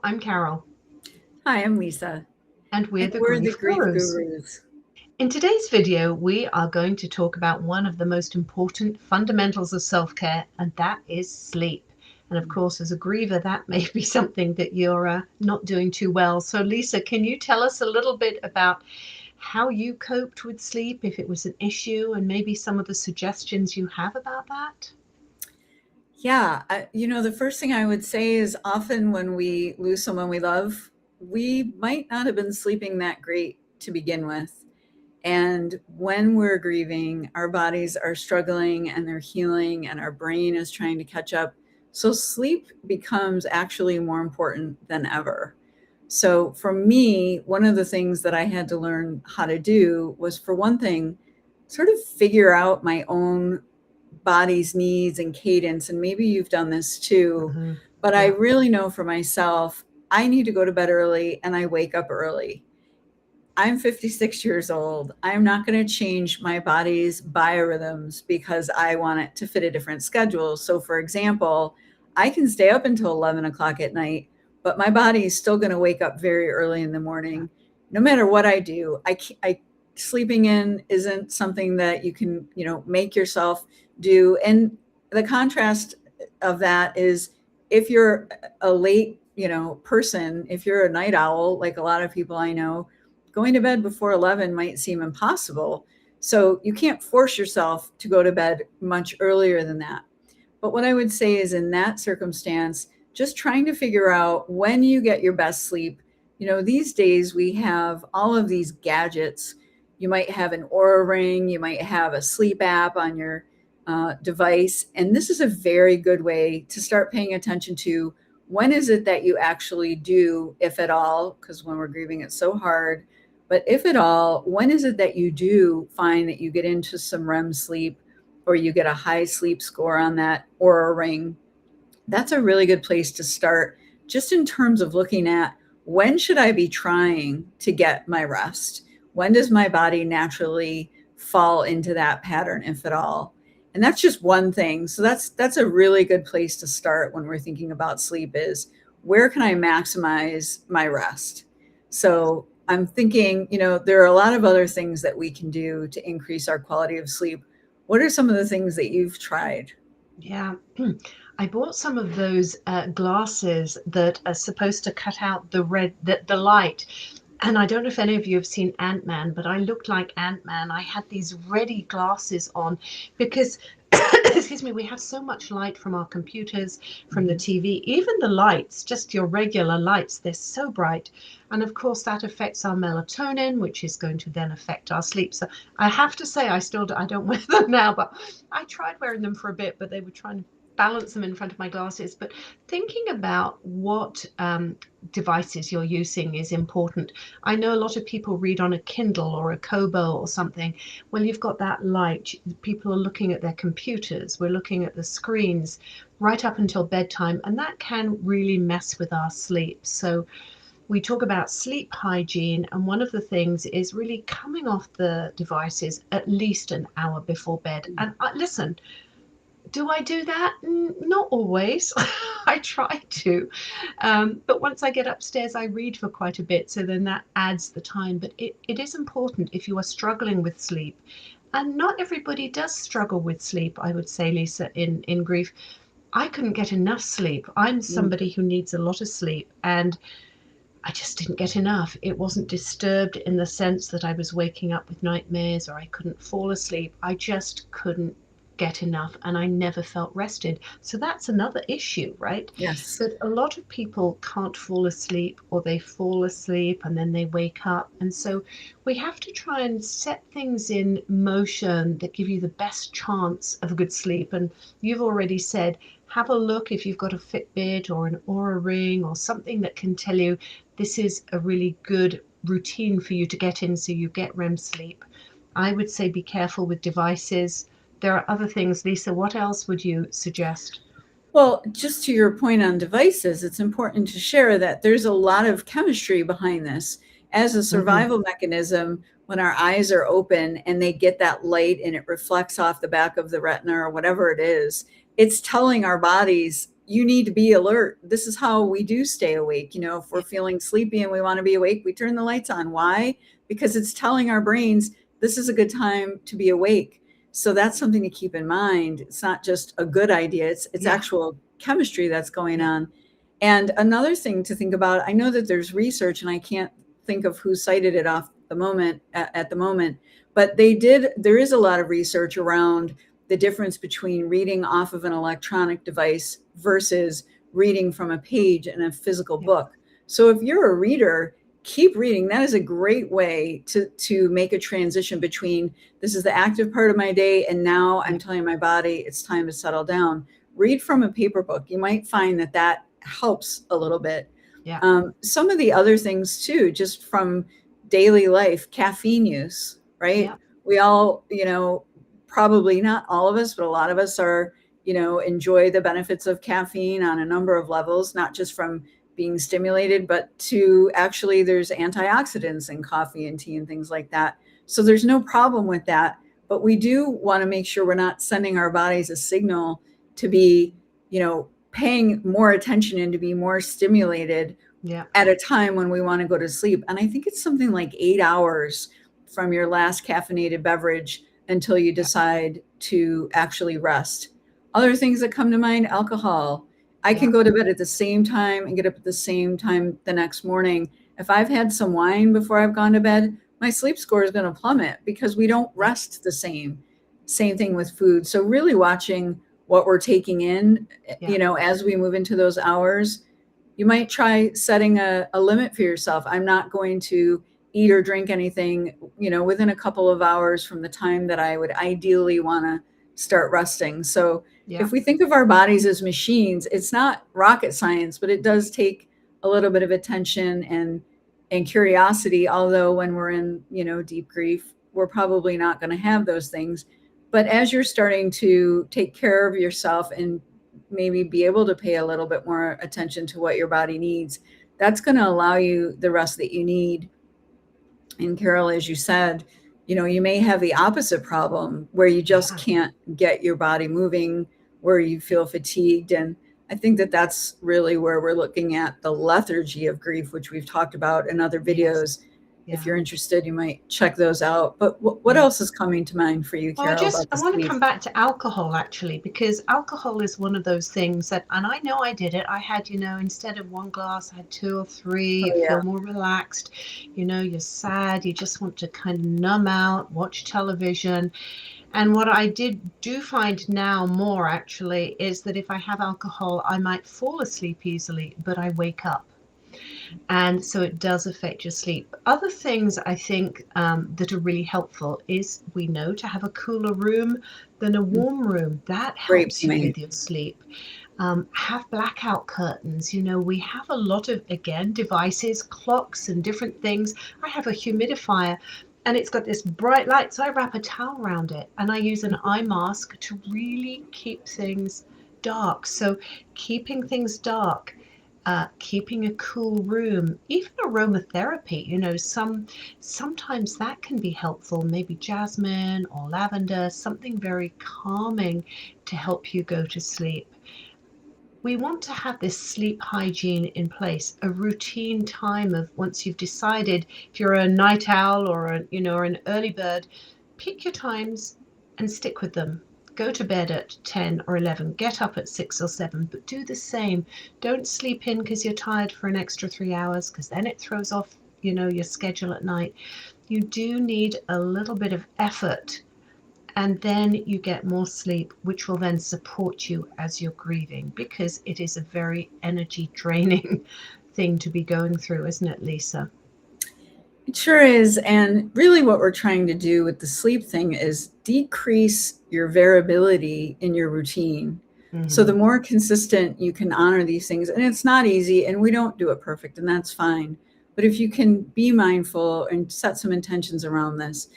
Hello, I'm Carol, Hi, I'm Lisa, and we're and the we're the Grief Grief Gurus. Gurus. In today's video, we are going to talk about one of the most important fundamentals of self-care, and that is sleep. And of course, as a griever, that may be something that you're not doing too well. So, Lisa, can you tell us a little bit about how you coped with sleep, if it was an issue, and maybe some of the suggestions you have about that? Yeah, the first thing I would say is often when we lose someone we love, we might not have been sleeping that great to begin with. And when we're grieving, our bodies are struggling and they're healing, and our brain is trying to catch up. So sleep becomes actually more important than ever. So for me, one of the things that I had to learn how to do was, for one thing, sort of figure out my own body's needs and cadence. And maybe you've done this too, Hmm. but I Yeah. really know for myself, I need to go to bed early and I wake up early. I'm 56 years old. I'm not going to change my body's biorhythms because I want it to fit a different schedule. So, for example, I can stay up until 11 o'clock at night, but my body is still going to wake up very early in the morning. No matter what I do, sleeping in isn't something that you can, make yourself do. And the contrast of that is, if you're a late, person, if you're a night owl, like a lot of people I know, going to bed before 11 might seem impossible. So you can't force yourself to go to bed much earlier than that. But what I would say is, in that circumstance, just trying to figure out when you get your best sleep. These days we have all of these gadgets. You might have an Aura ring, you might have a sleep app on your device. And this is a very good way to start paying attention to when is it that you actually do, if at all, because when we're grieving, it's so hard. But if at all, when is it that you do find that you get into some REM sleep, or you get a high sleep score on that Aura ring? That's a really good place to start, just in terms of looking at, when should I be trying to get my rest? When does my body naturally fall into that pattern, if at all? And that's just one thing. So that's a really good place to start when we're thinking about sleep, is where can I maximize my rest? So I'm thinking, there are a lot of other things that we can do to increase our quality of sleep. What are some of the things that you've tried? Yeah, I bought some of those glasses that are supposed to cut out the light. And I don't know if any of you have seen Ant-Man, but I looked like Ant-Man. I had these ready glasses on because, excuse me, we have so much light from our computers, from the Mhm. TV, even the lights, just your regular lights, they're so bright. And of course, that affects our melatonin, which is going to then affect our sleep. So I have to say, I don't wear them now, but I tried wearing them for a bit, but they were trying to balance them in front of my glasses. But thinking about what devices you're using is important. I know a lot of people read on a Kindle or a Kobo or something. Well, you've got that light. People are looking at their computers. We're looking at the screens right up until bedtime, and that can really mess with our sleep. So we talk about sleep hygiene, and one of the things is really coming off the devices at least an hour before bed. And listen, do I do that? Not always. I try to. But once I get upstairs, I read for quite a bit. So then that adds the time. But it is important if you are struggling with sleep. And not everybody does struggle with sleep, I would say, Lisa, in grief. I couldn't get enough sleep. I'm Mm. somebody who needs a lot of sleep. And I just didn't get enough. It wasn't disturbed in the sense that I was waking up with nightmares or I couldn't fall asleep. I just couldn't get enough and I never felt rested. So that's another issue, right? Yes. That a lot of people can't fall asleep or they fall asleep and then they wake up. And so we have to try and set things in motion that give you the best chance of a good sleep. And you've already said, have a look if you've got a Fitbit or an Aura ring or something that can tell you this is a really good routine for you to get in so you get REM sleep. I would say be careful with devices. There are other things. Lisa, what else would you suggest? Well, just to your point on devices, it's important to share that there's a lot of chemistry behind this. As a Hmm. survival mechanism, when our eyes are open and they get that light and it reflects off the back of the retina or whatever it is, it's telling our bodies, you need to be alert. This is how we do stay awake. You know, if we're feeling sleepy and we want to be awake, we turn the lights on. Why? Because it's telling our brains this is a good time to be awake. So that's something to keep in mind. It's not just a good idea, it's Yeah. actual chemistry that's going Yeah. on. And another thing to think about, I know that there's research and I can't think of who cited it off the moment at the moment, but there is a lot of research around the difference between reading off of an electronic device versus reading from a page in a physical Yeah. book. So if you're a reader, keep reading. That is a great way to make a transition between this is the active part of my day and now I'm telling my body it's time to settle down. Read from a paper book. You might find that that helps a little bit. Yeah. Some of the other things too, just from daily life, caffeine use, right? Yeah. We all, you know, probably not all of us, but a lot of us are, you know, enjoy the benefits of caffeine on a number of levels, not just from being stimulated, but to actually there's antioxidants in coffee and tea and things like that. So there's no problem with that. But we do want to make sure we're not sending our bodies a signal to be, you know, paying more attention and to be more stimulated Yeah. at a time when we want to go to sleep. And I think it's something like 8 hours from your last caffeinated beverage until you decide to actually rest. Other things that come to mind, alcohol. I can go to bed at the same time and get up at the same time the next morning. If I've had some wine before I've gone to bed, my sleep score is going to plummet because we don't rest the same. Same thing with food. So really watching what we're taking in, you know, as we move into those hours. You might try setting a limit for yourself. I'm not going to eat or drink anything, you know, within a couple of hours from the time that I would ideally want to start resting. So if we think of our bodies as machines, it's not rocket science, but it does take a little bit of attention and curiosity. Although when we're in, you know, deep grief, we're probably not going to have those things. But as you're starting to take care of yourself and maybe be able to pay a little bit more attention to what your body needs, that's going to allow you the rest that you need. And Carol, as you said, you know, you may have the opposite problem where you just can't get your body moving, where you feel fatigued. And I think that that's really where we're looking at the lethargy of grief, which we've talked about in other videos. If you're interested, you might check those out. But what else is coming to mind for you, Well, Carol, about I the want to sleep? come back to alcohol actually, because alcohol is one of those things that, and I know I did it. I had, you know, instead of one glass, I had two or three. Oh, You yeah. feel more relaxed. You know, you're sad. You just want to kind of numb out, watch television. And what I do find now more actually is that if I have alcohol, I might fall asleep easily, but I wake up. And so it does affect your sleep. Other things I think that are really helpful is we know to have a cooler room than a warm room. That Great helps you point. with your sleep. Have blackout curtains. You know, we have a lot of, again, devices, clocks, and different things. I have a humidifier and it's got this bright light, so I wrap a towel around it and I use an eye mask to really keep things dark. So, keeping things dark, keeping a cool room, even aromatherapy. You know, sometimes that can be helpful. Maybe jasmine or lavender, something very calming to help you go to sleep. We want to have this sleep hygiene in place, a routine time of once you've decided if you're a night owl or a, you know, or an early bird, pick your times and stick with them. Go to bed at 10 or 11, get up at 6 or 7, but do the same. Don't sleep in because you're tired for an extra 3 hours, because then it throws off, you know, your schedule at night. You do need a little bit of effort, and then you get more sleep, which will then support you as you're grieving, because it is a very energy draining thing to be going through, isn't it, Lisa? It sure is. And really, what we're trying to do with the sleep thing is decrease your variability in your routine. So, the more consistent you can honor these things, and it's not easy, and we don't do it perfect, and that's fine. But if you can be mindful and set some intentions around this,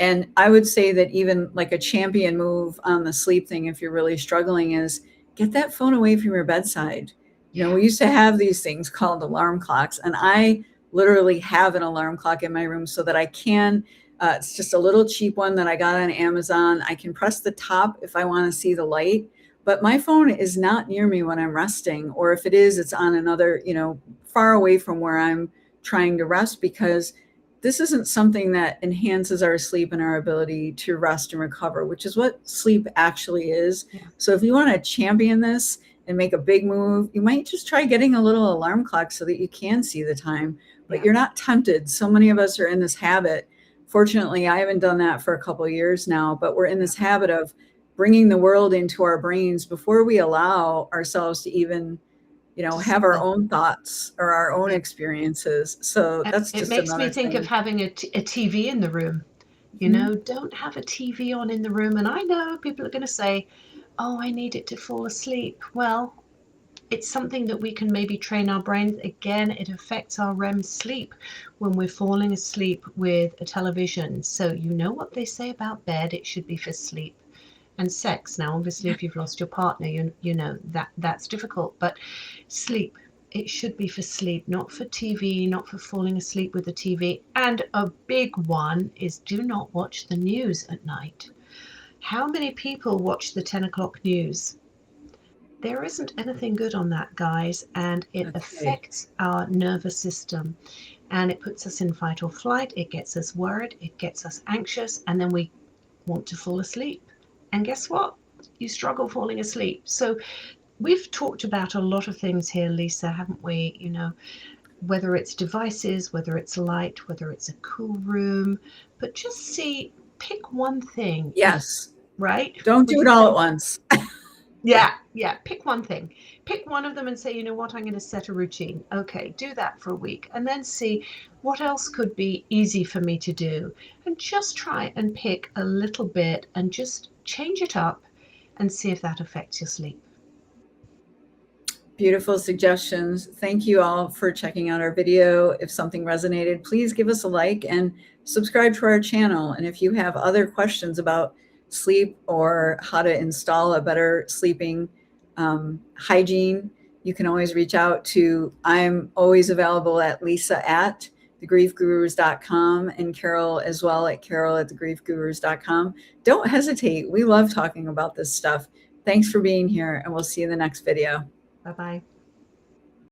and I would say that even like a champion move on the sleep thing, if you're really struggling, is get that phone away from your bedside. You know, we used to have these things called alarm clocks, and I literally have an alarm clock in my room so that I can. It's just a little cheap one that I got on Amazon. I can press the top if I want to see the light, but my phone is not near me when I'm resting, or if it is, it's on another, far away from where I'm trying to rest, because this isn't something that enhances our sleep and our ability to rest and recover, which is what sleep actually is. Yeah. So if you want to champion this and make a big move, you might just try getting a little alarm clock so that you can see the time, but you're not tempted. So many of us are in this habit. Fortunately, I haven't done that for a couple of years now, but we're in this habit of bringing the world into our brains before we allow ourselves to even have our own thoughts or our own experiences. So that's it just makes me another think of thing. having a TV in the room. Don't have a TV on in the room. And I know people are going to say, oh, I need it to fall asleep. Well, it's something that we can maybe train our brains. Again, it affects our REM sleep when we're falling asleep with a television. So you know what they say about bed, it should be for sleep. And sex. Now, obviously, if you've lost your partner, you know that's difficult. But sleep, it should be for sleep, not for TV, not for falling asleep with the TV. And a big one is do not watch the news at night. How many people watch the 10 o'clock news? There isn't anything good on that, guys, and it Okay. affects our nervous system, and it puts us in fight or flight. It gets us worried, it gets us anxious, and then we want to fall asleep. And guess what? You struggle falling asleep. So we've talked about a lot of things here, Lisa, haven't we? Whether it's devices, whether it's light, whether it's a cool room, but just pick one thing. Yes. Right? Don't Would do you it all say? at once. Yeah, pick one thing. Pick one of them and say, you know what, I'm going to set a routine. Okay, do that for a week and then see what else could be easy for me to do. And just try and pick a little bit and just change it up and see if that affects your sleep. Beautiful suggestions. Thank you all for checking out our video. If something resonated, please give us a like and subscribe to our channel. And if you have other questions about sleep or how to install a better sleeping hygiene, you can always reach out to, I'm always available at lisa@thegriefgurus.com, and Carol as well at carol@thegriefgurus.com. Don't hesitate. We love talking about this stuff. Thanks for being here, and we'll see you in the next video. Bye-bye.